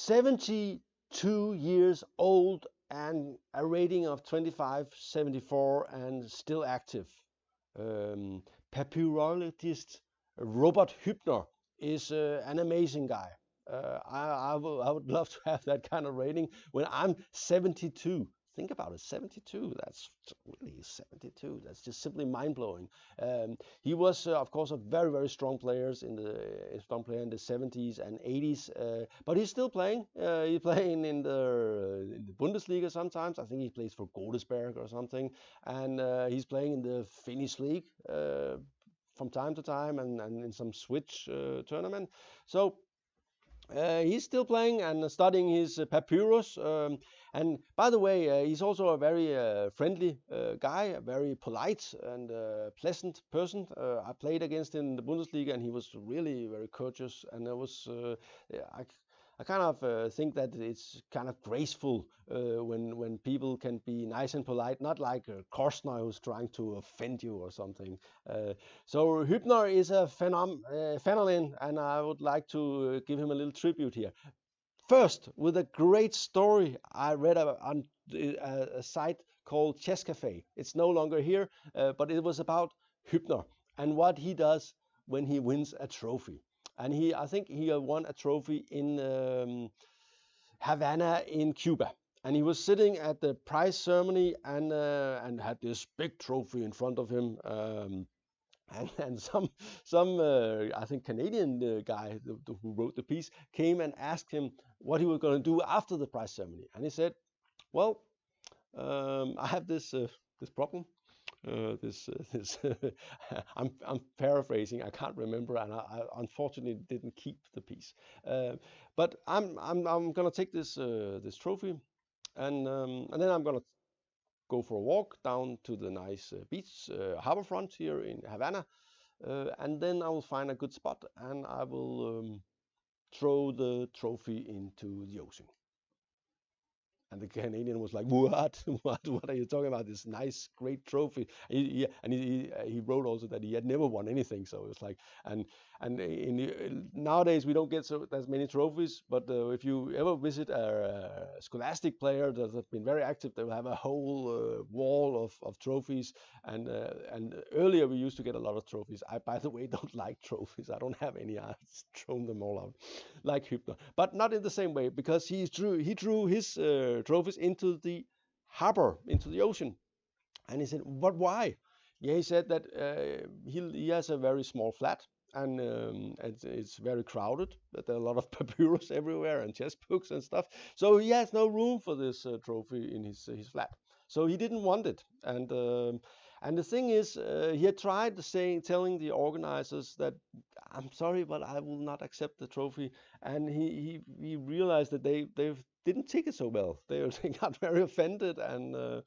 72 years old and a rating of 2574 and still active. Papyrologist Robert Huebner is an amazing guy. I would love to have that kind of rating when I'm 72. Think about it, 72. That's really 72. That's just simply mind blowing. He was, of course, a very, very strong player in the 70s and 80s. But he's still playing. He's playing in the Bundesliga sometimes. I think he plays for Godesberg or something, and he's playing in the Finnish league from time to time, and in some Switch tournament. So he's still playing and studying his papyrus. And by the way, he's also a very friendly guy, a very polite and pleasant person. I played against him in the Bundesliga, and he was really very courteous. And I kind of think that it's kind of graceful when people can be nice and polite, not like Korsner who's trying to offend you or something. So Huebner is a phenomenon, and I would like to give him a little tribute here. First, with a great story I read on a site called Chess Cafe. It's no longer here, but it was about Huebner and what he does when he wins a trophy. And I think he won a trophy in Havana in Cuba. And he was sitting at the prize ceremony and had this big trophy in front of him. And some I think Canadian guy who wrote the piece came and asked him what he was going to do after the prize ceremony. And he said, "Well, I have this problem. I'm paraphrasing. I can't remember, and I unfortunately didn't keep the piece. But I'm gonna take this trophy, and then I'm gonna go for a walk down to the nice beach harborfront here in Havana, and then I will find a good spot and I will throw the trophy into the ocean." And the Canadian was like, "What? What are you talking about? This nice, great trophy?" He wrote also that he had never won anything. So it was like, nowadays we don't get as many trophies. But if you ever visit a scholastic player that has been very active, they will have a whole wall of trophies. And earlier we used to get a lot of trophies. I, by the way, don't like trophies. I don't have any. I've thrown them all out, like Huebner, but not in the same way, because he drew his trophies into the harbor, into the ocean. And he said, "But why?" Yeah, he said that he has a very small flat, and it's very crowded. That there are a lot of papyrus everywhere and chess books and stuff. So he has no room for this trophy in his flat. So he didn't want it. And the thing is, he had tried telling the organizers that, "I'm sorry, but I will not accept the trophy." And he realized that they didn't take it so well. They got very offended and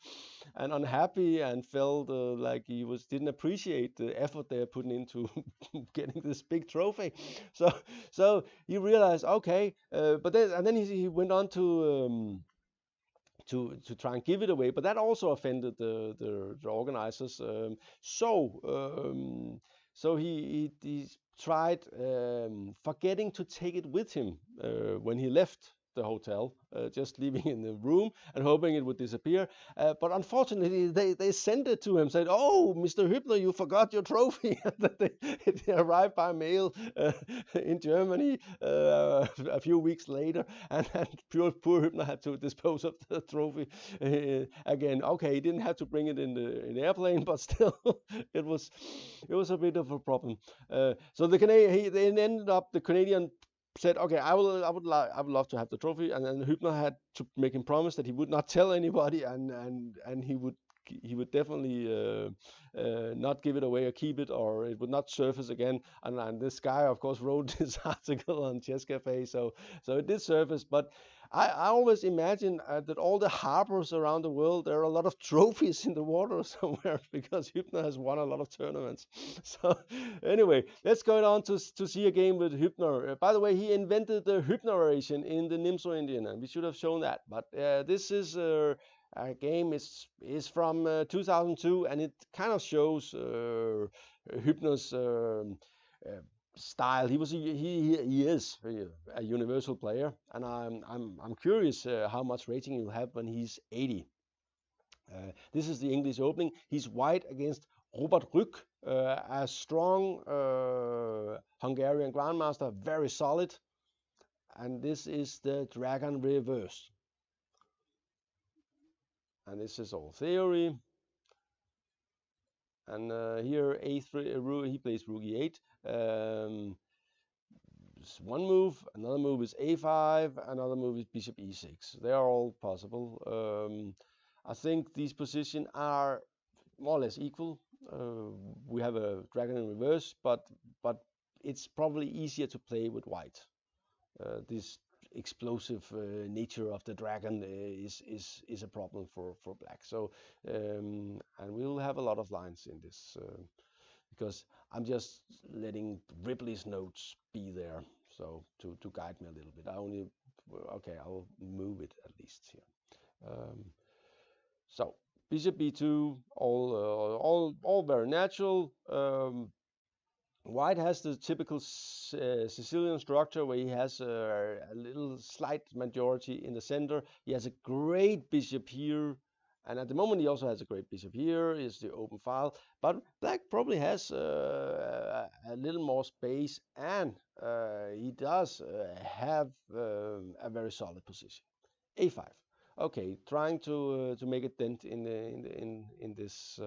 unhappy, and felt like he didn't appreciate the effort they're putting into getting this big trophy. So he realized, okay, but then he went on to try and give it away, but that also offended the organizers. So he tried forgetting to take it with him when he left the hotel, just leaving in the room and hoping it would disappear. But unfortunately, they sent it to him, said, "Oh, Mr. Huebner, you forgot your trophy." It arrived by mail in Germany a few weeks later, and poor Huebner had to dispose of the trophy again. Okay, he didn't have to bring it in the airplane, but still, it was a bit of a problem. So the Canadian said, "Okay, I would love to have the trophy," and then Huebner had to make him promise that he would not tell anybody, and he would definitely not give it away or keep it, or it would not surface again. And this guy, of course, wrote this article on Chess Cafe, so it did surface. But I always imagine that all the harbors around the world, there are a lot of trophies in the water somewhere, because Huebner has won a lot of tournaments. So anyway, let's go on to see a game with Huebner. By the way, he invented the Huebneration in the Nimzo Indian, and we should have shown that. But this is a game is from 2002, and it kind of shows Huebner's style. He is a universal player, and I'm curious how much rating he'll have when he's 80. This is the English opening. He's white against Robert Ruck, a strong Hungarian Grandmaster, very solid. And this is the Dragon reverse. And this is all theory. And here A3, he plays rook E8. One move, another move is A5, another move is bishop E6. They are all possible. I think these positions are more or less equal. We have a dragon in reverse, but it's probably easier to play with white. This explosive nature of the dragon is a problem for black. So and we'll have a lot of lines in this because I'm just letting Ripley's notes be there, so to guide me a little bit. I only okay, I'll move it at least here. So bishop b2, all very natural. White has the typical Sicilian structure where he has a little slight majority in the center. He has a great bishop here, and at the moment he also has a great bishop here. Is the open file, but black probably has a little more space, and he does have a very solid position. A5. Okay, trying to make a dent in this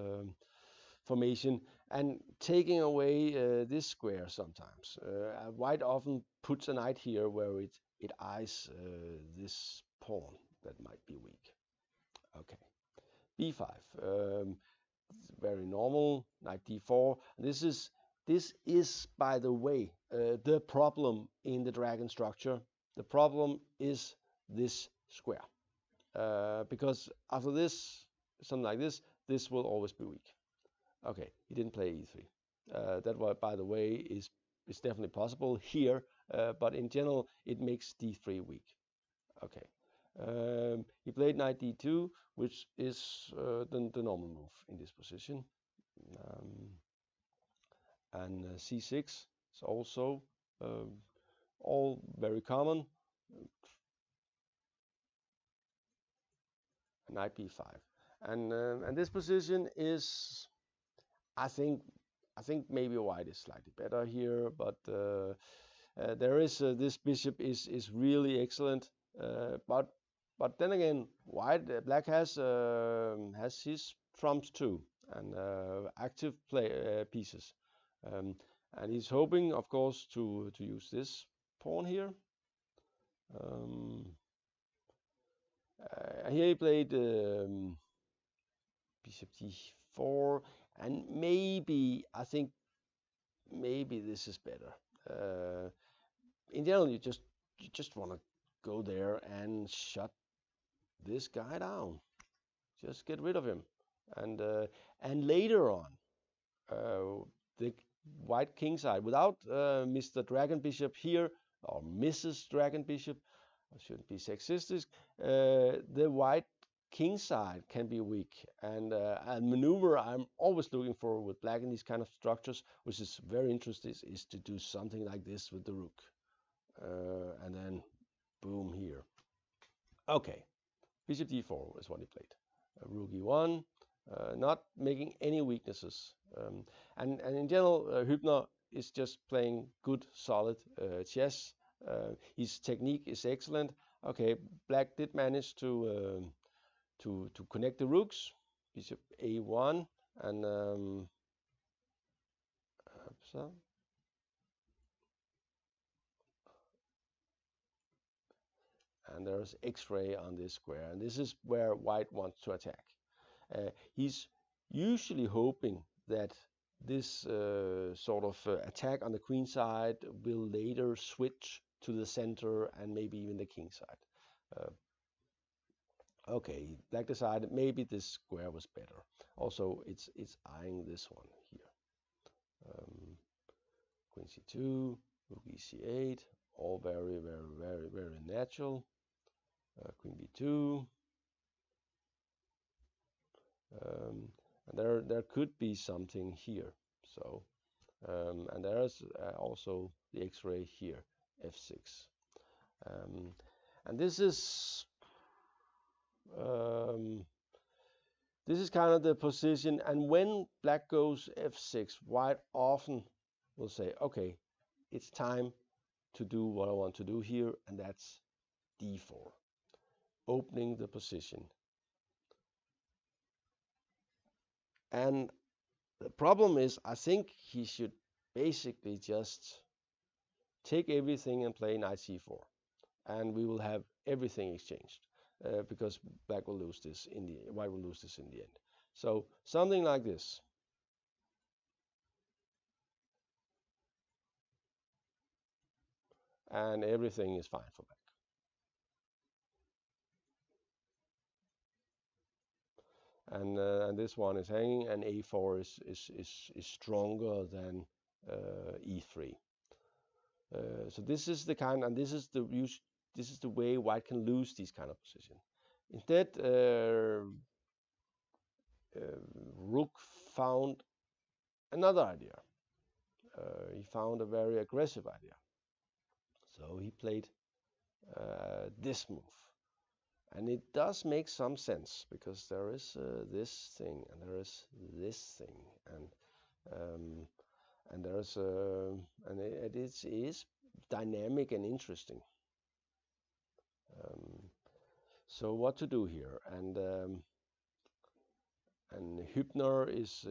formation and taking away this square sometimes. White often puts a knight here where it eyes this pawn that might be weak. Okay, b5. Very normal. Knight d4. This is, by the way, the problem in the dragon structure. The problem is this square. Because after this, something like this will always be weak. Okay, he didn't play e3. That, by the way, is definitely possible here, but in general, it makes d3 weak. Okay, he played knight d2, which is the normal move in this position, and c6 is also all very common. Knight b5, and this position is, I think maybe white is slightly better here, but there is this bishop is really excellent. But then again, black has his trumps too, and active play pieces, and he's hoping, of course, to use this pawn here. Here he played bishop d4, and maybe I think maybe this is better. In general, you just want to go there and shut this guy down. Just get rid of him, and later on, the white king side without Mr. Dragon Bishop here, or Mrs. Dragon Bishop. I shouldn't be sexistic. The white king side can be weak, and a maneuver I'm always looking for with black in these kind of structures, which is very interesting, is to do something like this with the rook, and then boom here. Okay, bishop d4 is what he played. Rook e1, not making any weaknesses, and in general, Huebner is just playing good, solid chess. His technique is excellent. Okay, black did manage to connect the rooks. Bishop a1, and so. And there's X-ray on this square, and this is where white wants to attack. He's usually hoping that this sort of attack on the queen side will later switch to the center and maybe even the king side. Okay, black decided maybe this square was better. Also, it's eyeing this one here. Queen c2, rook e c8, all very, very, very, very natural. Queen b2. And there could be something here. So And there is also the X-ray here, F6. Um, and um, this is kind of the position. And when black goes F6, white often will say, okay, it's time to do what I want to do here, and that's D4, opening the position. And the problem is, I think he should basically just take everything and play knight c4, and we will have everything exchanged because black will lose this in the white will lose this in the end. So something like this. And everything is fine for black. And this one is hanging, and a4 is stronger than e3. So this is the kind, and this is the way white can lose these kind of positions. Instead, Rook found another idea. He found a very aggressive idea. So he played this move. And it does make some sense because there is this thing and there is this thing and there's and it is dynamic and interesting. So what to do here? And Huebner is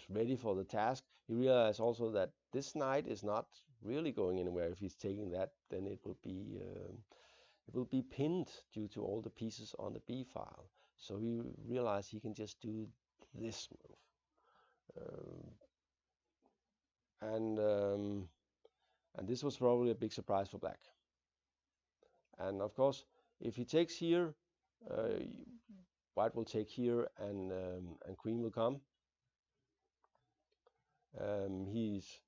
ready for the task. He realized also that this knight is not really going anywhere. If he's taking that, then it will be pinned due to all the pieces on the B file. So he realized he can just do this move. And this was probably a big surprise for black. And of course, if he takes here, white will take here, and queen will come. He's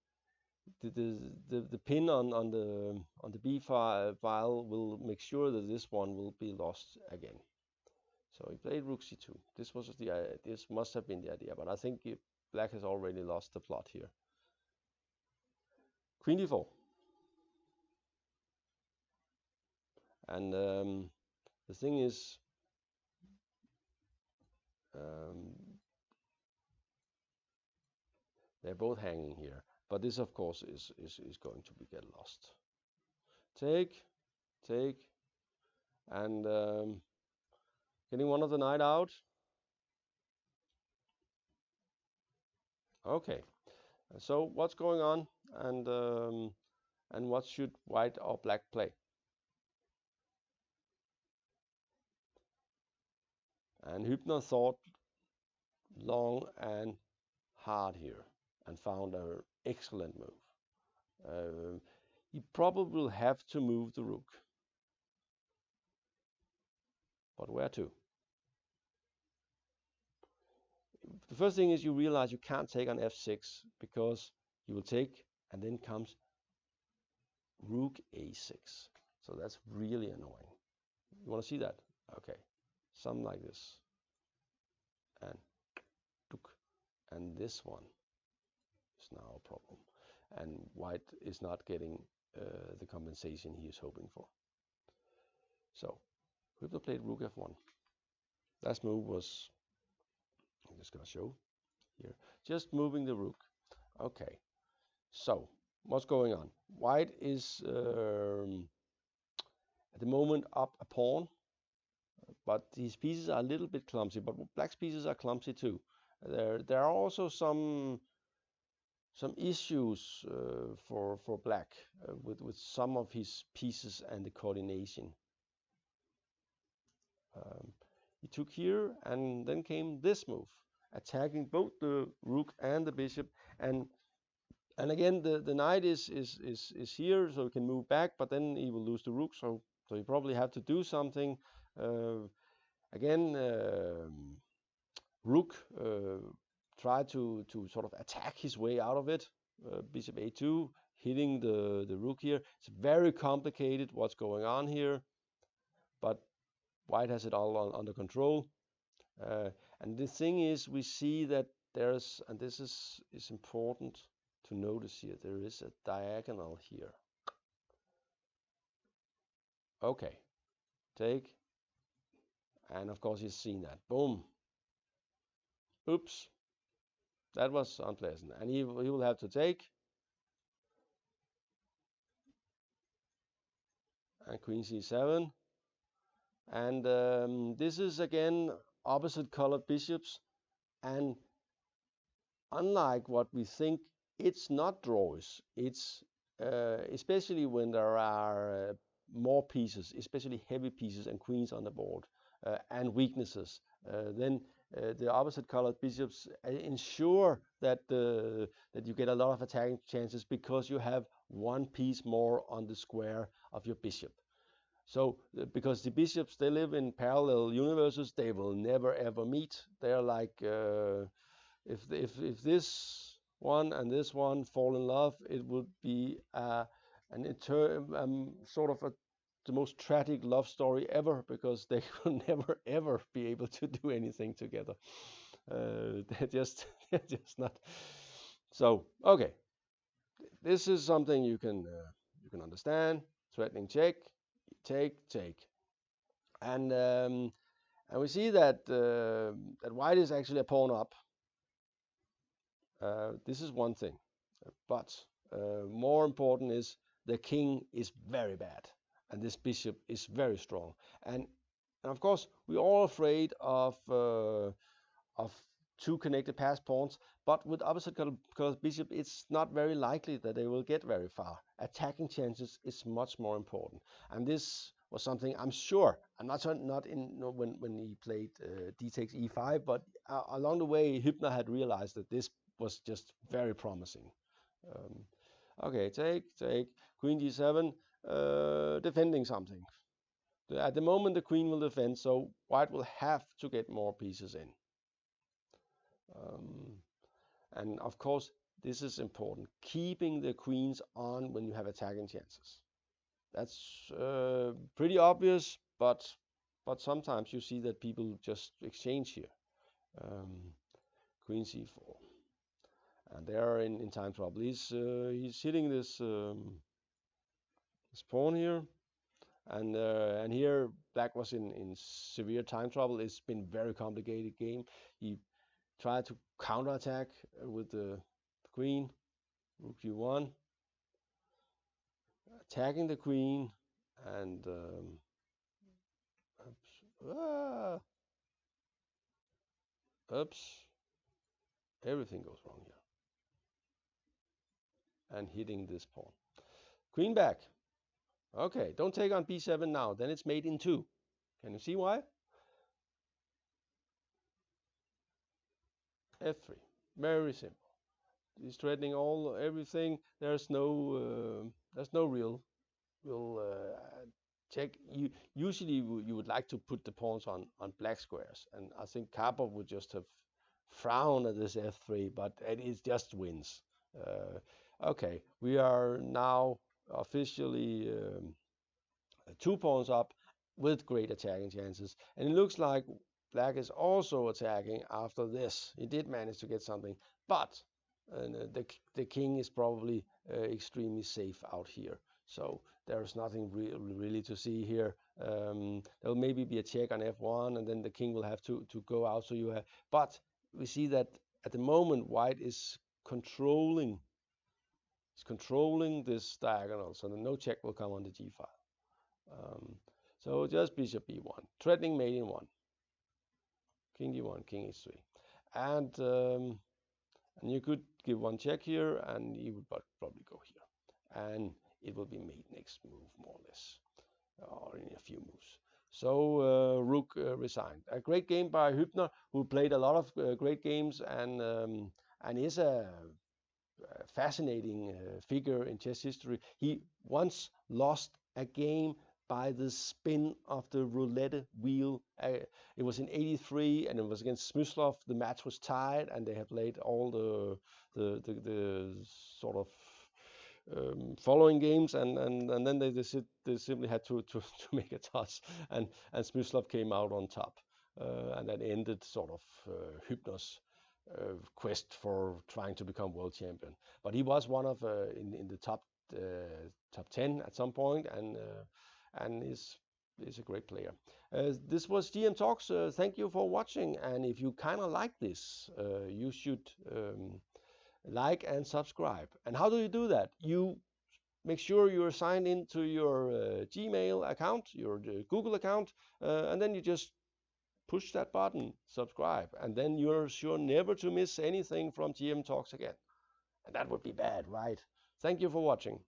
the pin on the B file will make sure that this one will be lost again. So he played rook c2. This was this must have been the idea, but I think black has already lost the plot here. Queen d4. And the thing is, they're both hanging here, but this of course is going to get lost. Take, and getting one of the knight out. Okay, so what's going on, and what should white or black play? And Huebner thought long and hard here and found an excellent move. He probably will have to move the rook. But where to? The first thing is you realize you can't take on f6 because you will take, and then comes rook a6. So that's really annoying. You want to see that? Okay, something like this. And this one is now a problem. And white is not getting the compensation he is hoping for. So Huebner played rook f1. Last move was, I'm just going to show here, just moving the rook. Okay, so what's going on? White is at the moment up a pawn, but these pieces are a little bit clumsy, but black's pieces are clumsy too. There are also some issues for black with some of his pieces and the coordination. He took here, and then came this move, attacking both the rook and the bishop, and again the knight is here, so he can move back, but then he will lose the rook, so he probably have to do something. Again, Rook tried to sort of attack his way out of it. Bishop a2, hitting the rook here. It's very complicated what's going on here, but white has it all under control. And the thing is, we see that there's, and this is important, to notice here. There is a diagonal here. Okay, take, and of course he's seen that. Boom. Oops, that was unpleasant, and he will have to take. And queen c7. And this is again opposite colored bishops, and unlike what we think, it's not draws. It's especially when there are more pieces, especially heavy pieces and queens on the board, and weaknesses. Then the opposite colored bishops ensure that that you get a lot of attacking chances because you have one piece more on the square of your bishop. So, because the bishops, they live in parallel universes, they will never ever meet. They're like, if this one and this one fall in love, it would be sort of the most tragic love story ever, because they will never ever be able to do anything together. They're just not. So, okay, this is something you can understand. Threatening check, take, and we see that that white is actually a pawn up. This is one thing, but more important is the king is very bad, and this bishop is very strong. And of course, we're all afraid of two connected pass pawns, but with opposite colored bishop, it's not very likely that they will get very far. Attacking chances is much more important, and this was something I'm sure. I'm not in when he played d takes e5, but along the way, Huebner had realized that this was just very promising. Okay, take, queen d7, defending something. At the moment, the queen will defend, so white will have to get more pieces in. And of course, this is important. Keeping the queens on when you have attacking chances. That's pretty obvious, but sometimes you see that people just exchange here. Queen c4, and they are in time trouble. He's hitting this this pawn here, and here black was in severe time trouble. It's been a very complicated game. He tried to counterattack with the queen, rook g1, attacking the queen, and oops, everything goes wrong here. And hitting this pawn. Queen back. Okay, don't take on b7 now, then it's mate in 2. Can you see why? f3, very simple. He's threatening everything. There's no real check. Usually you would like to put the pawns on black squares, and I think Karpov would just have frowned at this f3, but it just wins. Okay, we are now officially 2 pawns up with great attacking chances, and it looks like black is also attacking after this. He did manage to get something, but the king is probably extremely safe out here. So there's nothing really to see here. There'll maybe be a check on f1, and then the king will have to go out. So you have, but we see that at the moment white is controlling this diagonal, so no check will come on the g file. So just bishop e1, threatening mate in 1, king d1, king h3, and you could give one check here, and you would probably go here, and it will be mate next move, more or less, or in a few moves. So Rook resigned. A great game by Huebner, who played a lot of great games, and is a fascinating figure in chess history. He once lost a game by the spin of the roulette wheel. It was in '83, and it was against Smyslov. The match was tied, and they had played all the sort of following games, and then they simply had to make a toss, and Smyslov came out on top, and that ended sort of Huebner's quest for trying to become world champion. But he was one of in the top 10 at some point, and is a great player. This was GM Talks. Thank you for watching, and if you kind of like this, you should like and subscribe. And how do you do that? You make sure you're signed into your Gmail account, your Google account, and then you just push that button, subscribe, and then you're sure never to miss anything from GM Talks again. And that would be bad, right? Thank you for watching.